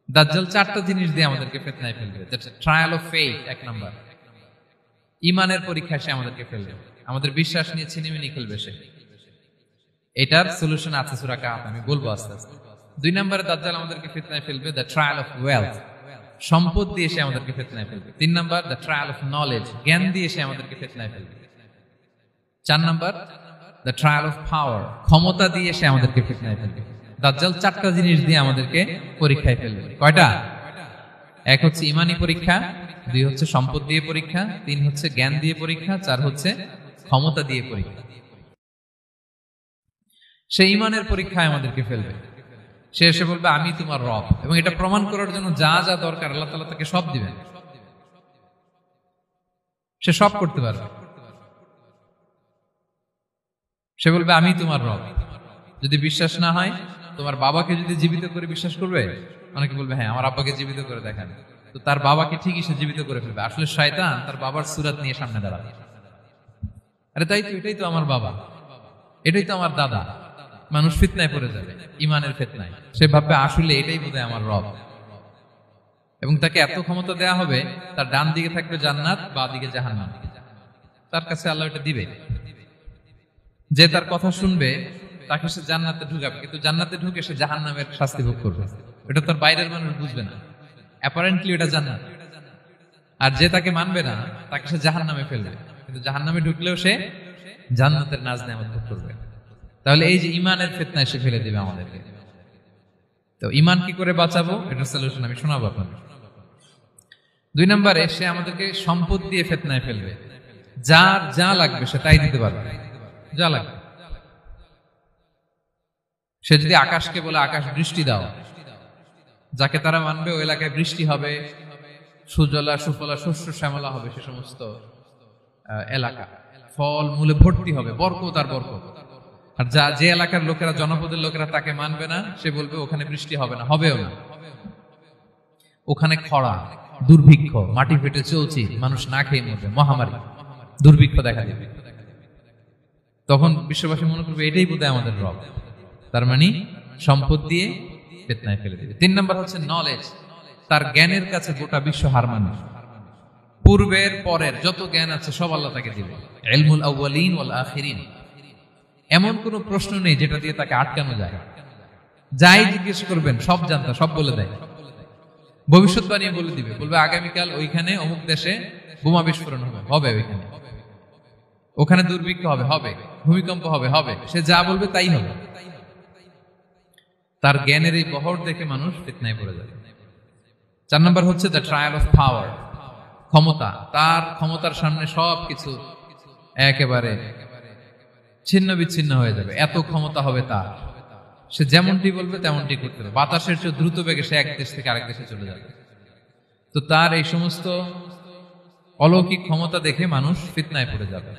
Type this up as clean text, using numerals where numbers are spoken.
দাজ্জাল চারটা জিনিস দিয়ে আমাদেরকে ফিতনায় ফেলবে। ট্রায়াল অফ ফেইথ, এক নাম্বার। ইমানের পরীক্ষায় সে আমাদেরকে ফেলবে, আমাদের বিশ্বাস নিয়ে ছিনিমিনি খেলবে সে। এটার সলিউশন আছে সূরা কাহফ, আমি বলবো আস্তে আস্তে। 2 নম্বরে দাজ্জাল আমাদেরকে ফিতনায় ফেলবে দ্য ট্রায়াল অফ ওয়েলথ, সম্পদ দিয়ে সে আমাদেরকে ফিতনায় ফেলবে। 3 নম্বর দ্য ট্রায়াল অফ নলেজ, জ্ঞান দিয়ে সে আমাদেরকে ফিতনায় ফেলবে। 4 নম্বর দ্য ট্রায়াল অফ পাওয়ার, ক্ষমতা দিয়ে সে আমাদেরকে ফিতনায় ফেলবে। দাজ্জাল চারটা জিনিস দিয়ে আমাদেরকে পরীক্ষায় ফেলবে। কয়টা? 1 হচ্ছে ইমানি পরীক্ষা, 2 হচ্ছে সম্পদ দিয়ে পরীক্ষা, 3 হচ্ছে জ্ঞান দিয়ে পরীক্ষা, 4 হচ্ছে ক্ষমতা দিয়ে পরীক্ষা। সে ইমানের পরীক্ষায় আমাদেরকে ফেলবে। সে এসে বলবে আমি তোমার রব, এবং এটা প্রমাণ করার জন্য যা যা দরকার আল্লাহ তাআলা তাকে সব দিবেন। সে সব করতে পারবে। সে বলবে আমি তোমার রব। যদি বিশ্বাস না হয়, তোমার বাবাকে যদি জীবিত করে বিশ্বাস করবে? অনেকে বলবে হ্যাঁ আমার আব্বাকে জীবিত করে দেখান। তো তার বাবাকে ঠিকই সে জীবিত করে ফেলবে। আসলে শয়তান তার বাবার সূরত নিয়ে সামনে দাঁড়াবে। আরে তাই তো, এটাই তো আমার বাবা, এটাই তো আমার দাদা। মানুষ ফিতনায় পড়ে যাবে, ইমানের ফিতনায়। সে ভাববে আসলে এটাই বোধহয় আমার রব, এবং তাকে এত ক্ষমতা দেয়া হবে, তার ডান দিকে থাকবে জান্নাত, বাঁ দিকে জাহান্নাম। তার কাছে আল্লাহ এটা দিবে। যে তার কথা শুনবে তাকে সে জান্নাতে ঢুকাবে, কিন্তু জান্নাতে ঢুকে সে জাহান্নামের শাস্তি ভোগ করবে। এটা তার বাইরের মানুষ বুঝবে না, অ্যাপারেন্টলি এটা জান্নাত। আর যে তাকে মানবে না তাকে সে জাহান্নামে ফেলবে, কিন্তু জাহান্নামে ঢুকলেও সে জান্নাতের নাজ নেয়ামত ভোগ করবে। তাহলে এই যে ইমানের ফিতনায় সে ফেলে দিবে আমাদেরকে। তো ইমান কি করে বাঁচাবো, এটার সলিউশন আমি শোনাবো আপনাদের। 2 নম্বরে সে আমাদেরকে সম্পদ দিয়ে ফিতনায় ফেলবে। যার যা লাগবে সে তাই দিতে পারবে, যা লাগবে। সে যদি আকাশকে বলে আকাশ বৃষ্টি দাও, যাকে তারা মানবে ওই এলাকায় বৃষ্টি হবে, সুজলা সুফলা শস্য শ্যামলা হবে সে সমস্ত এলাকা, ফল মূলে ভর্তি হবে, বরকত আর বরকত। আর যে এলাকার লোকেরা, জনপদের লোকেরা তাকে মানবে না, সে বলবে ওখানে বৃষ্টি হবে না, হবেও না। ওখানে খরা, দুর্ভিক্ষ, মাটি ফেটে চলছে, মানুষ না খেয়ে মরবে, মহামারী, দুর্ভিক্ষ দেখা দেবে। তখন বিশ্ববাসী মনে করবে এটাই বোধহয় আমাদের রব। তার মানে সম্পদ দিয়ে ফিতনায় ফেলে দিবে। 3 নম্বর হচ্ছে নলেজ, তার জ্ঞানের কাছে গোটা বিশ্ব হার মানবে। পূর্বের পরের যত জ্ঞান আছে সব আল্লাহ তাকে দিবে। ইলমুল আউয়ালিন ওয়াল আখিরিন, এমন কোন প্রশ্ন নেই যেটা দিয়ে তাকে আটকানো যায়। যাই জিজ্ঞেস করবেন সব জানতা, সব বলে দেয়। ভবিষ্যৎবাণী বলে দিবে, বলবে আগামীকাল ওইখানে অমুক দেশে বোমা বিস্ফোরণ হবে, হবে ওইখানে, ওখানে দুর্ভিক্ষ হবে, হবে, ভূমিকম্প হবে, হবে। সে যা বলবে তাই হবে। তার জ্ঞানের এই বহর দেখে মানুষ ফিতনায় পড়ে যাবে। 4 নম্বর হচ্ছে দ্য ট্রায়াল অফ পাওয়ার, ক্ষমতা। তার ক্ষমতার সামনে সবকিছু একেবারে ছিন্ন বিচ্ছিন্ন হয়ে যাবে, এত ক্ষমতা হবে তার। সে যেমনটি বলবে তেমনটি করতে হবে। বাতাসের চেয়ে দ্রুত বেগে সে এক দেশ থেকে আরেক দেশে চলে যাবে। তো তার এই সমস্ত অলৌকিক ক্ষমতা দেখে মানুষ ফিতনায় পড়ে যাবে।